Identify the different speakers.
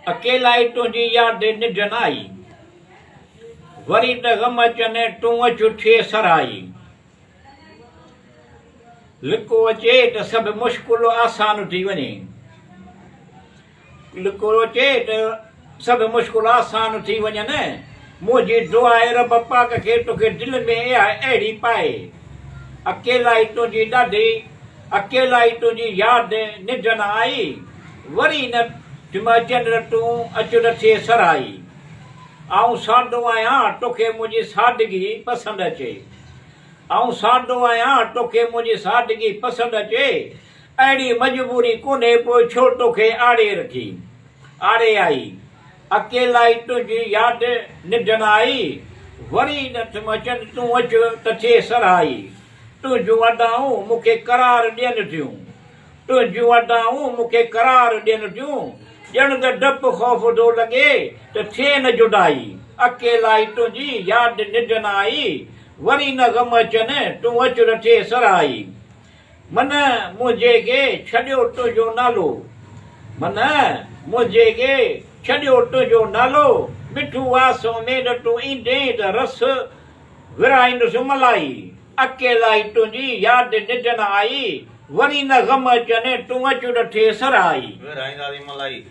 Speaker 1: अकेला ई तुंहिंजी यादि निजन आई वरी त ग़म अचनि तूं अच ठेसर आई लिको अचे त सभु मुश्किल आसान थी वञे लिको अचे त सभु मुश्किल आसान थी वञनि मुंहिंजी दुआ आहे रब पाक खे तोखे दिलि में इहा अहिड़ी पाए अकेला ई तुंहिंजी ॾाढी अकेला ई तुंहिंजी यादि निजन आई वरी न अचनि तूं अच न थिए सराई आऊं साधो आहियां तोखे मुंहिंजी सादगी पसंदि अचे आऊं साधो आहियां तोखे मुंहिंजी सादगी पसंदि अचे अहिड़ी मजबूरी कोन्हे पोइ छो तोखे आड़े रखी आड़े आई अकेला ई तुंहिंजी यादि निजन आई वरी न अचनि तूं अच त थिए सराई तुंहिंजूं अदाऊं मूंखे करार ॾियनि थियूं तुंहिंजूं अदाऊं मूंखे करार ॾियनि थियूं ॼण त डपु ख़ौफ़ थो लॻे त थिए न जुदाई अकेला ई तुंहिंजी यादि निजन आई वरी न ग़म अचनि तूं अच न थिए सराई मन मुंहिंजे खे छॾियो तुंहिंजो नालो मन मुंहिंजे खे छॾियो तुंहिंजो नालो मिठू आसो में न तूं ईंदे त रस विराईंदुसि मलाई अकेला ई तुंहिंजी यादि निजन आई वरी न ग़म अचनि तूं अच न थिए सराई
Speaker 2: विराईंदासीं मलाई।